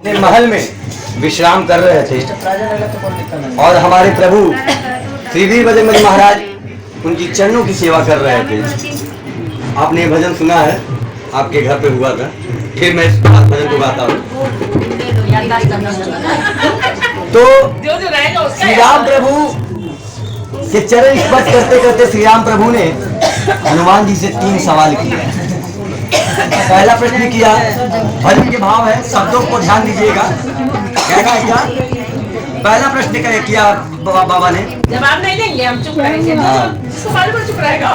महल में विश्राम कर रहे थे और हमारे प्रभु श्री वीर बजरंग महाराज उनकी चरणों की सेवा कर रहे थे। आपने ये भजन सुना है, आपके घर पे हुआ था, फिर मैं इस भजन को गाता हूँ। तो श्री राम प्रभु से चरण स्पर्श करते करते श्री राम प्रभु ने हनुमान जी से 3 सवाल किए। पहला प्रश्न किया, भजन के भाव है, शब्दों को ध्यान दीजिएगा। क्या पहला प्रश्न किया बाबा ने, जवाब नहीं देंगे, हम चुप रहेंगे। सवाल पर चुप रहेगा।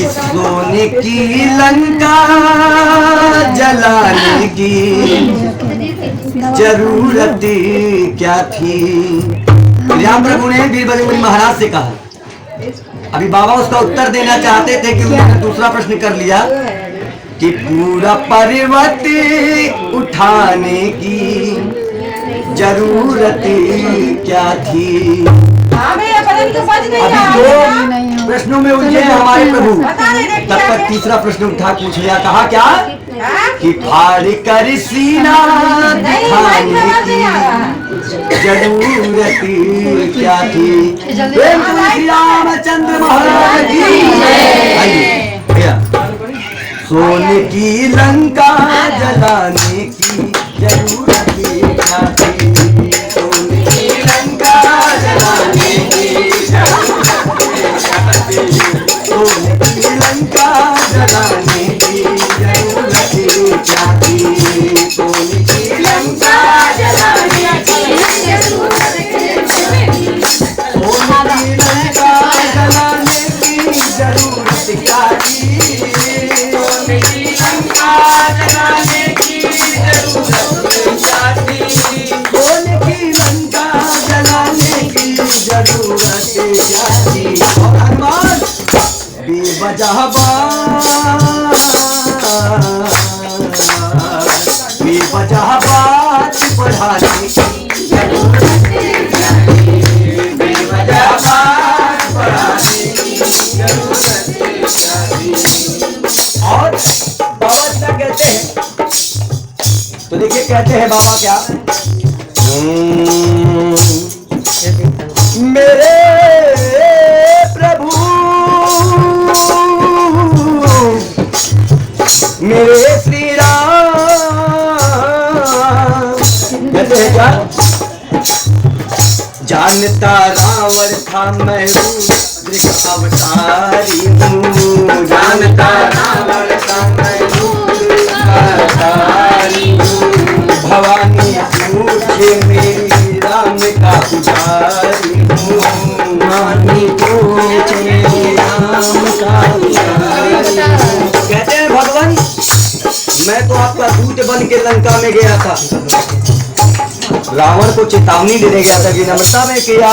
सोने की लंका जलाने की जरूरत क्या थी? राम प्रभु ने वीर बजरंग महाराज से कहा। अभी बाबा उसका उत्तर देना चाहते थे कि उन्होंने दूसरा प्रश्न कर लिया कि पूरा पर्वत उठाने की जरूरत क्या थी? अभी 2 प्रश्नों में उलझे हमारे प्रभु। तब तक तीसरा प्रश्न उठा पूछ लिया। कहा क्या कि फाड़ कर सीना दिखाने की जरूरत क्या थी? श्री रामचंद्र महाराज की। सोने की लंका जलाने की जरूरत क्या थी? सोने की लंका जलाने की जरूरत क्या थी? सोने की लंका जलाने की जरूरत क्या थी? सोने की लंका जलाने की जरूरत क्या थी? सोने की लंका जलाने की जरूरत क्या थी? सोने की लंका जलाने की जरूरत क्या थी? सोने की लंका जलाने की जरूरत क्या थी? और हनुमान बेवजह बात बढ़ाने की जरूरत क्या थी? बेवजह बात बढ़ाने की जरूरत क्या थी? और बाबा क्या कहते हैं? तो देखिए कहते हैं बाबा क्या, मेरे प्रभु मेरे श्री राम, कहते हैं क्या, जानता रावण था मैं रुद्र का अवतारी हूँ। जानता रावण था मैं रुद्र का अवतारी हूँ। भवानी पूछे मेरी राम का पुजारी हूँ। भवानी पूछे मेरी राम का पुजारी हूँ। कहते हैं भगवान, मैं तो आपका दूत बन के लंका में गया था, रावण को चेतावनी देने गया था, विनम्रता में किया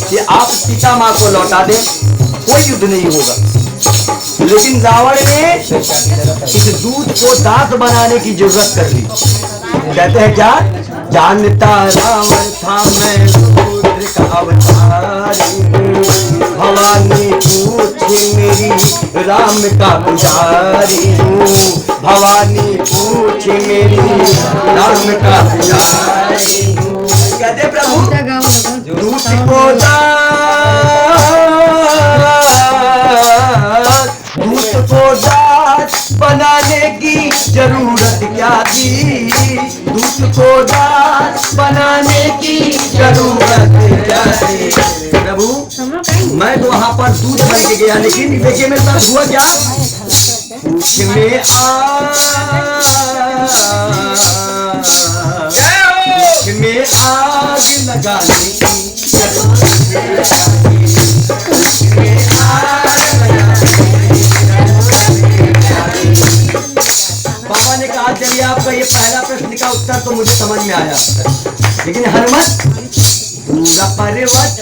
कि आप सीता माँ को लौटा दें, कोई युद्ध नहीं होगा। लेकिन रावण ने इस दूत को दास बनाने की जरूरत कर ली। कहते हैं क्या, जानता रावण था मैं रुद्र का अवतारी हूँ। भवानी पूछे मेरी राम का पुजारी हूँ। भवानी पूछे मेरी राम का पुजारी हूँ। कहते प्रभु दूत को दास बनाने की जरूरत क्या थी? दूत को दास बनाने की जरूरत क्या थी? प्रभु मैं तो वहां पर दूध बन के गया, लेकिन देखिए मेरे साथ हुआ क्या, पूछ में आग लगाने की बाबा ने कहा चलिए आपका ये पहला प्रश्न का उत्तर तो मुझे समझ में आया, लेकिन हनुमत पूरा पर्वत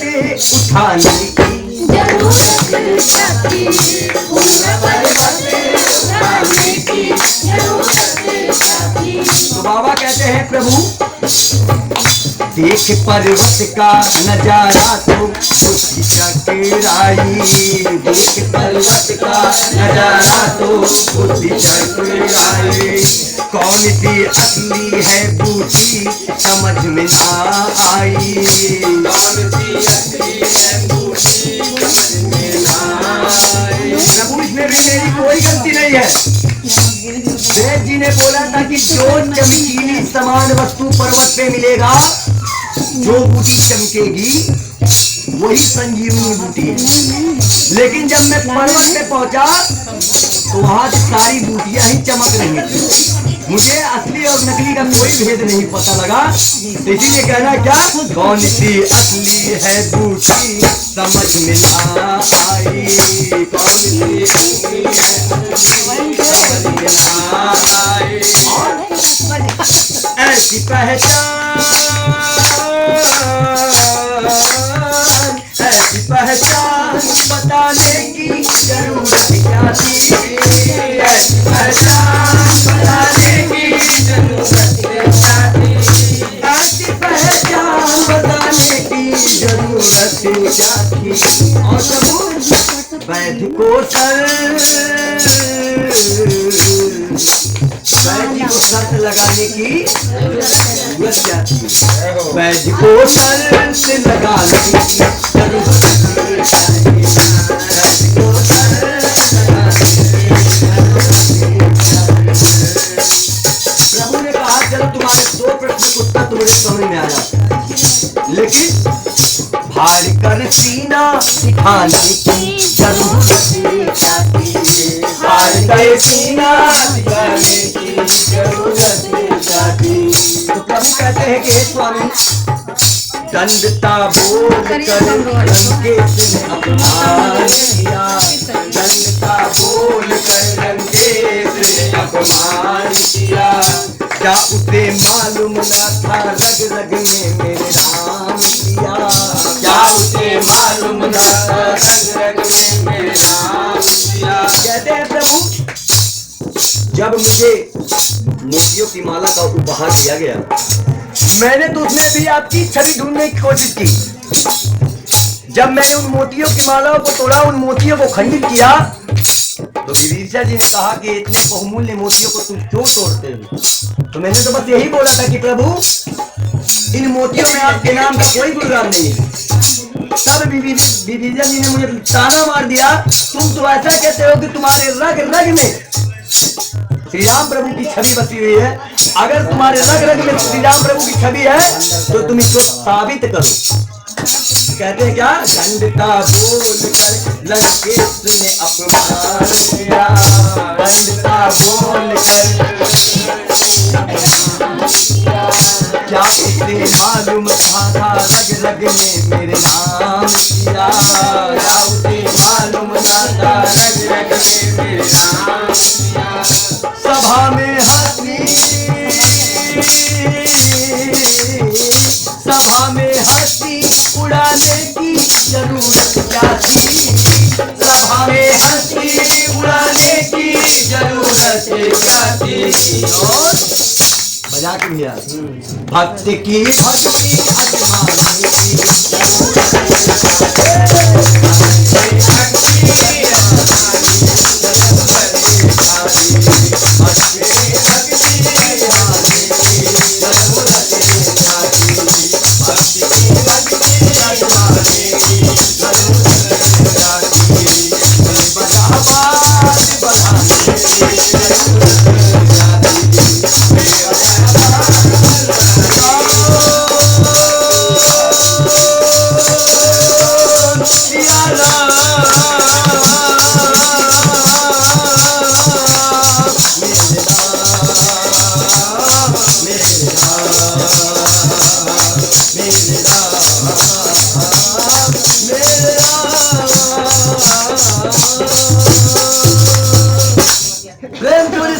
उठाने की जरूरत क्या थी? पूरा पर्वत उठाने की जरूरत क्या थी? तो बाबा कहते हैं प्रभु देख पर्वत का नजारा तो बुद्धि चकराई, देख पर्वत का नजारा तो बुद्धि चकराई। कौन सी असली है बूटी समझ में ना आई, कौन सी असली है बूटी समझ में ना आई। प्रभु इसमें भी मेरी कोई गलती नहीं है। वेद जी ने बोला था कि जो चमकीली समान वस्तु पर्वत पे मिलेगा, जो बूटी चमकेगी वही संजीवनी बूटी है। लेकिन जब मैं पर्वत पे पहुंचा तो वहां सारी बूटियां ही चमक रही थी। मुझे असली और नकली का कोई भेद नहीं पता लगा। इसीलिए कहना क्या, कौन सी असली है बूटी समझ में ना आई, कौन सी असली है समझ में ना आई। ऐसी पहचान, ऐसी पहचान बताने की जरूरत क्या थी, ऐसी पहचान बताने की जरूरत क्या थी, ऐसी पहचान बताने की जरूरत क्या थी। और प्रभु वैध को वैद्य को शर्त लगाने की जरूरत क्या थी, वैद्य को शर्त लगाने की जरूरत क्या थी, वैद्य को शर्त लगाने की। प्रभु ने कहा चलो तुम्हारे 2 प्रश्न के उत्तर तुम्हारे समझ में आ जाता, लेकिन भार कर सीना दिखाने की जरूरत क्या थी, भार कर सीना दिखाने की जरूरत क्या थी। तो प्रभु कहते हैं कि हे स्वामी, दंडता बोल कर रंगेश ने अपमान किया, दंडता बोल कर रंगेश ने अपमान किया। क्या उसे मालूम न था रग रग में मेरे राम किया, क्या उसे मालूम न था रग रग में मेरे राम किया। कहते हैं प्रभु, जब मुझे मोतियों की माला का उपहार दिया गया, मैंने तो उसमें भी आपकी छवि ढूंढने की कोशिश की। जब मैंने उन मोतियों की मालाओं को तोड़ा, उन मोतियों को खंडित किया, तो विभीषण जी ने कहा कि इतने बहुमूल्य मोतियों को तुम क्यों तोड़ते हो। तो मैंने तो बस यही बोला था कि प्रभु इन मोतियों में आपके नाम का कोई गुणगान नहीं है। तब विभीषण जी ने मुझे ताना मार दिया, तुम तो ऐसा कहते हो कि तुम्हारे रग रग में श्री राम प्रभु की छवि बसी हुई है। अगर तुम्हारे रग रग में श्री राम प्रभु की छवि है तो तुम इसको साबित करो। कहते हैं क्या, दंडता बोल कर लंकेश ने अपमान किया, दंडता बोल कर क्या उसे मालूम था रग रग में मेरे नाम किया, क्या उसे मालूम था रग रग में मेरे नाम किया। सभा में हंसी, सभा में हंसी उड़ाने की जरूरत क्या थी, सभा में हंसी उड़ाने की जरूरत क्या थी। और बजा के भैया, भक्ति की भक्ति अजमाने की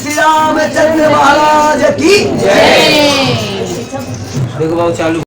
श्री रामचंद्र महाराज की जय। देखो बाबू चालू।